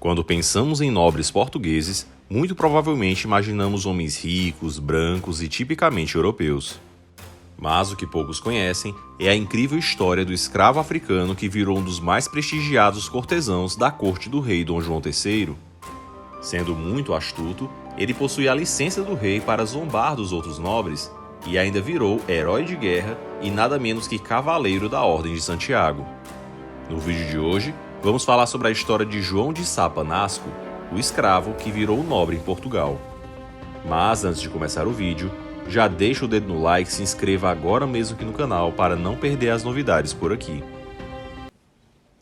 Quando pensamos em nobres portugueses, muito provavelmente imaginamos homens ricos, brancos e tipicamente europeus. Mas o que poucos conhecem é a incrível história do escravo africano que virou um dos mais prestigiados cortesãos da corte do rei Dom João III. Sendo muito astuto, ele possuía a licença do rei para zombar dos outros nobres e ainda virou herói de guerra e nada menos que cavaleiro da Ordem de Santiago. No vídeo de hoje, vamos falar sobre a história de João de Sá Panasco, o escravo que virou nobre em Portugal. Mas antes de começar o vídeo, já deixa o dedo no like e se inscreva agora mesmo aqui no canal para não perder as novidades por aqui.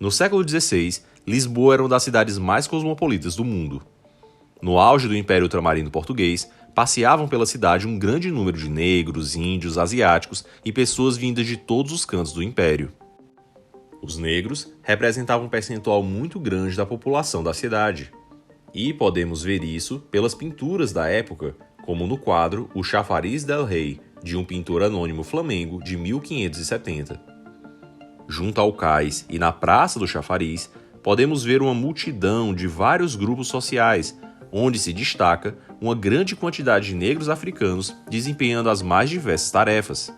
No século XVI, Lisboa era uma das cidades mais cosmopolitas do mundo. No auge do Império Ultramarino Português, passeavam pela cidade um grande número de negros, índios, asiáticos e pessoas vindas de todos os cantos do Império. Os negros representavam um percentual muito grande da população da cidade. E podemos ver isso pelas pinturas da época, como no quadro O Chafariz del Rei, de um pintor anônimo flamengo de 1570. Junto ao cais e na Praça do Chafariz, podemos ver uma multidão de vários grupos sociais, onde se destaca uma grande quantidade de negros africanos desempenhando as mais diversas tarefas.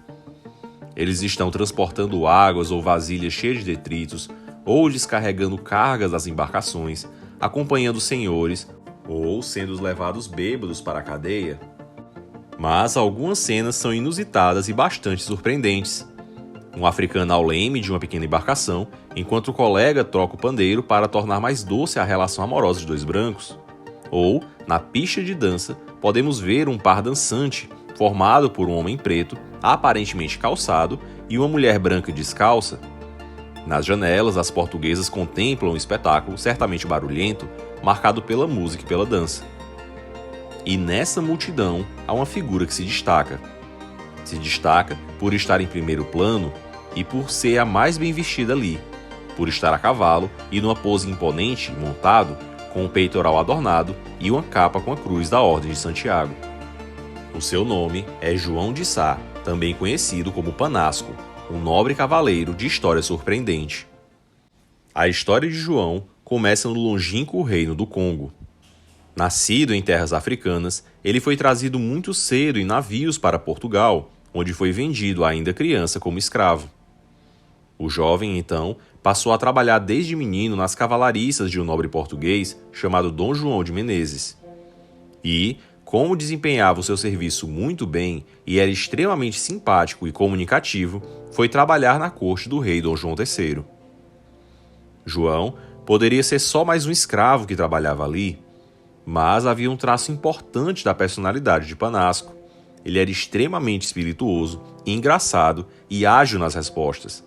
Eles estão transportando águas ou vasilhas cheias de detritos, ou descarregando cargas das embarcações, acompanhando senhores, ou sendo levados bêbados para a cadeia. Mas algumas cenas são inusitadas e bastante surpreendentes. Um africano ao leme de uma pequena embarcação, enquanto o colega troca o pandeiro para tornar mais doce a relação amorosa de dois brancos. Ou, na pista de dança, podemos ver um par dançante, formado por um homem preto, aparentemente calçado, e uma mulher branca descalça. Nas janelas, as portuguesas contemplam um espetáculo certamente barulhento, marcado pela música e pela dança. E nessa multidão há uma figura que se destaca. Se destaca por estar em primeiro plano e por ser a mais bem vestida ali, por estar a cavalo e numa pose imponente, montado, com o peitoral adornado e uma capa com a cruz da Ordem de Santiago. O seu nome é João de Sá, também conhecido como Panasco, um nobre cavaleiro de história surpreendente. A história de João começa no longínquo reino do Congo. Nascido em terras africanas, ele foi trazido muito cedo em navios para Portugal, onde foi vendido ainda criança como escravo. O jovem, então, passou a trabalhar desde menino nas cavalariças de um nobre português chamado Dom João de Menezes. E, como desempenhava o seu serviço muito bem e era extremamente simpático e comunicativo, foi trabalhar na corte do rei Dom João III. João poderia ser só mais um escravo que trabalhava ali, mas havia um traço importante da personalidade de Panasco. Ele era extremamente espirituoso, engraçado e ágil nas respostas.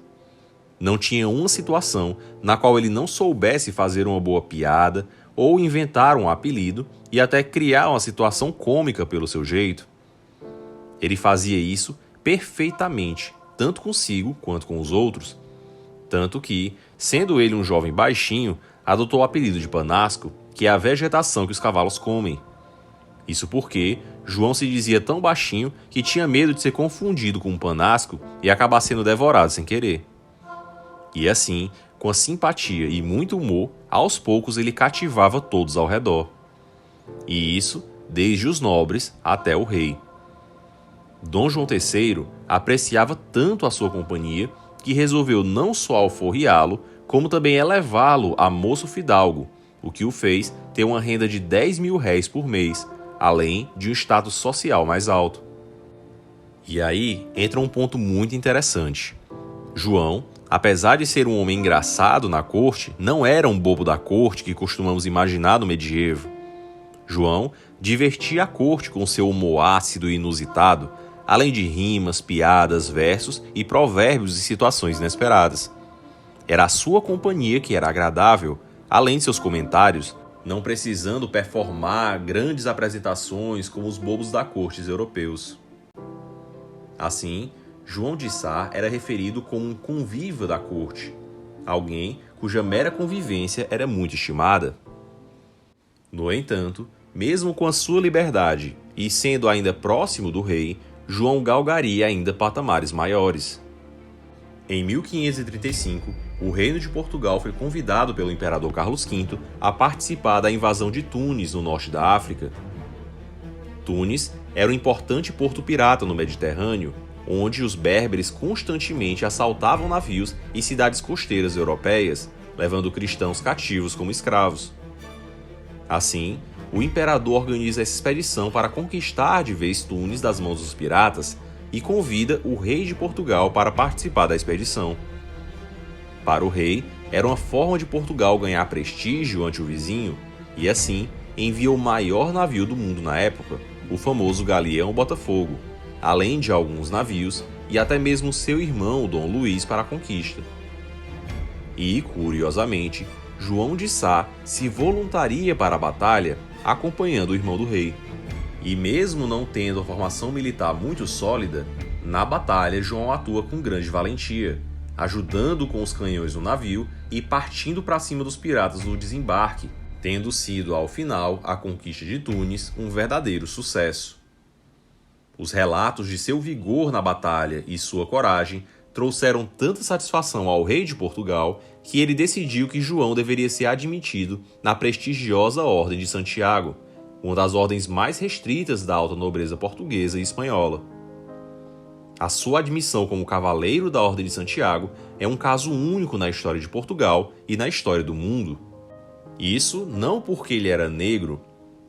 Não tinha uma situação na qual ele não soubesse fazer uma boa piada ou inventar um apelido e até criar uma situação cômica pelo seu jeito. Ele fazia isso perfeitamente, tanto consigo quanto com os outros. Tanto que, sendo ele um jovem baixinho, adotou o apelido de Panasco, que é a vegetação que os cavalos comem. Isso porque João se dizia tão baixinho que tinha medo de ser confundido com um panasco e acabar sendo devorado sem querer. E assim, com a simpatia e muito humor, aos poucos ele cativava todos ao redor. E isso desde os nobres até o rei. Dom João III apreciava tanto a sua companhia que resolveu não só alforriá-lo, como também elevá-lo a moço fidalgo, o que o fez ter uma renda de 10.000 réis por mês, além de um status social mais alto. E aí entra um ponto muito interessante. João, apesar de ser um homem engraçado na corte, não era um bobo da corte que costumamos imaginar no medievo. João divertia a corte com seu humor ácido e inusitado, além de rimas, piadas, versos e provérbios e situações inesperadas. Era a sua companhia que era agradável, além de seus comentários, não precisando performar grandes apresentações como os bobos da corte europeus. Assim, João de Sá era referido como um convívio da corte, alguém cuja mera convivência era muito estimada. No entanto, mesmo com a sua liberdade e sendo ainda próximo do rei, João galgaria ainda patamares maiores. Em 1535, o Reino de Portugal foi convidado pelo imperador Carlos V a participar da invasão de Túnez, no norte da África. Túnez era um importante porto pirata no Mediterrâneo, onde os berberes constantemente assaltavam navios e cidades costeiras europeias, levando cristãos cativos como escravos. Assim, o imperador organiza essa expedição para conquistar de vez Túnez das mãos dos piratas e convida o rei de Portugal para participar da expedição. Para o rei, era uma forma de Portugal ganhar prestígio ante o vizinho e, assim, envia o maior navio do mundo na época, o famoso Galeão Botafogo, além de alguns navios e até mesmo seu irmão Dom Luís para a conquista. E, curiosamente, João de Sá se voluntaria para a batalha, acompanhando o irmão do rei. E mesmo não tendo a formação militar muito sólida, na batalha João atua com grande valentia, ajudando com os canhões no navio e partindo para cima dos piratas no desembarque, tendo sido, ao final, a conquista de Túnez um verdadeiro sucesso. Os relatos de seu vigor na batalha e sua coragem trouxeram tanta satisfação ao rei de Portugal que ele decidiu que João deveria ser admitido na prestigiosa Ordem de Santiago, uma das ordens mais restritas da alta nobreza portuguesa e espanhola. A sua admissão como cavaleiro da Ordem de Santiago é um caso único na história de Portugal e na história do mundo. Isso não porque ele era negro.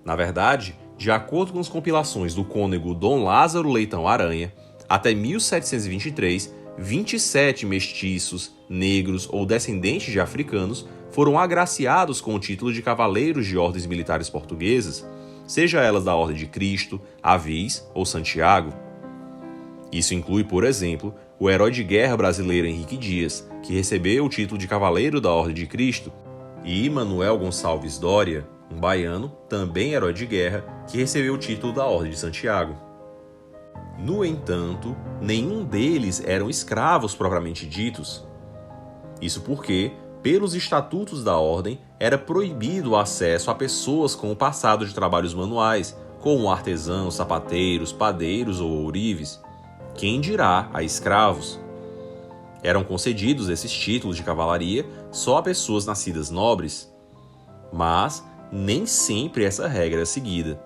Na verdade, de acordo com as compilações do cônego Dom Lázaro Leitão Aranha, até 1723, 27 mestiços, negros ou descendentes de africanos foram agraciados com o título de cavaleiros de ordens militares portuguesas, seja elas da Ordem de Cristo, Avis ou Santiago. Isso inclui, por exemplo, o herói de guerra brasileiro Henrique Dias, que recebeu o título de Cavaleiro da Ordem de Cristo, e Manuel Gonçalves Doria, um baiano, também herói de guerra, que recebeu o título da Ordem de Santiago. No entanto, nenhum deles eram escravos propriamente ditos. Isso porque, pelos estatutos da ordem, era proibido o acesso a pessoas com o passado de trabalhos manuais, como artesãos, sapateiros, padeiros ou ourives, quem dirá a escravos. Eram concedidos esses títulos de cavalaria só a pessoas nascidas nobres, mas nem sempre essa regra é seguida.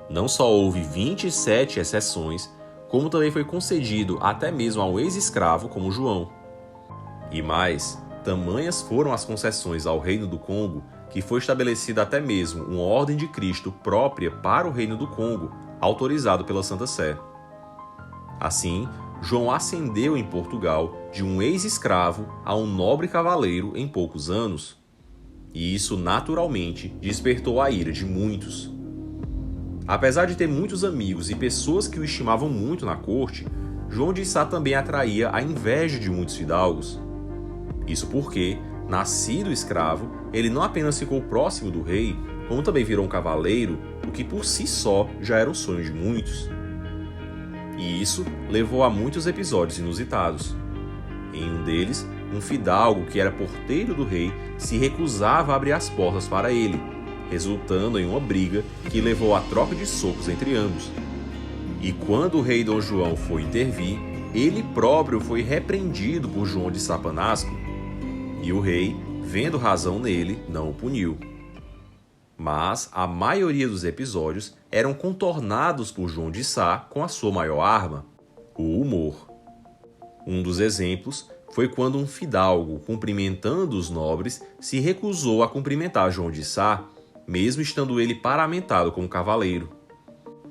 Não só houve 27 exceções, como também foi concedido até mesmo a um ex-escravo como João. E mais, tamanhas foram as concessões ao Reino do Congo que foi estabelecida até mesmo uma Ordem de Cristo própria para o Reino do Congo, autorizado pela Santa Sé. Assim, João ascendeu em Portugal de um ex-escravo a um nobre cavaleiro em poucos anos. E isso naturalmente despertou a ira de muitos. Apesar de ter muitos amigos e pessoas que o estimavam muito na corte, João de Sá também atraía a inveja de muitos fidalgos. Isso porque, nascido escravo, ele não apenas ficou próximo do rei, como também virou um cavaleiro, o que por si só já era um sonho de muitos. E isso levou a muitos episódios inusitados. Em um deles, um fidalgo que era porteiro do rei se recusava a abrir as portas para ele, resultando em uma briga que levou à troca de socos entre ambos. E quando o rei Dom João foi intervir, ele próprio foi repreendido por João de Sá Panasco, e o rei, vendo razão nele, não o puniu. Mas a maioria dos episódios eram contornados por João de Sá com a sua maior arma, o humor. Um dos exemplos foi quando um fidalgo, cumprimentando os nobres, se recusou a cumprimentar João de Sá, mesmo estando ele paramentado como cavaleiro.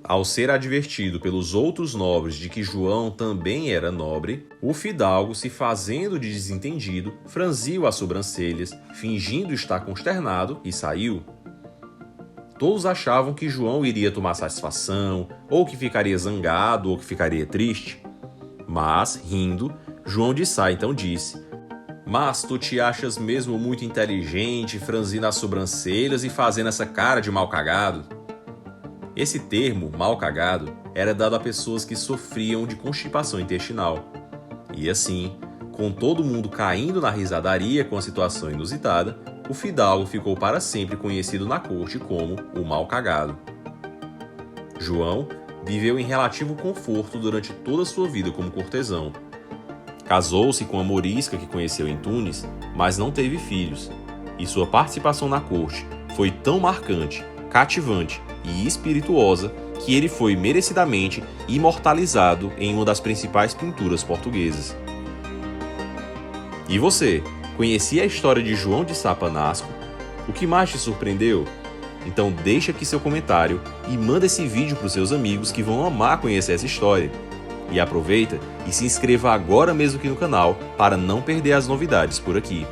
Ao ser advertido pelos outros nobres de que João também era nobre, o fidalgo, se fazendo de desentendido, franziu as sobrancelhas, fingindo estar consternado, e saiu. Todos achavam que João iria tomar satisfação, ou que ficaria zangado, ou que ficaria triste. Mas, rindo, João de Sá então disse: "Mas tu te achas mesmo muito inteligente, franzindo as sobrancelhas e fazendo essa cara de mal cagado?" Esse termo, mal cagado, era dado a pessoas que sofriam de constipação intestinal. E assim, com todo mundo caindo na risadaria com a situação inusitada, o fidalgo ficou para sempre conhecido na corte como o mal cagado. João viveu em relativo conforto durante toda a sua vida como cortesão. Casou-se com a morisca que conheceu em Tunis, mas não teve filhos, e sua participação na corte foi tão marcante, cativante e espirituosa que ele foi merecidamente imortalizado em uma das principais pinturas portuguesas. E você, conhecia a história de João de Sá Panasco? O que mais te surpreendeu? Então deixa aqui seu comentário e manda esse vídeo para os seus amigos que vão amar conhecer essa história. E aproveita e se inscreva agora mesmo aqui no canal para não perder as novidades por aqui.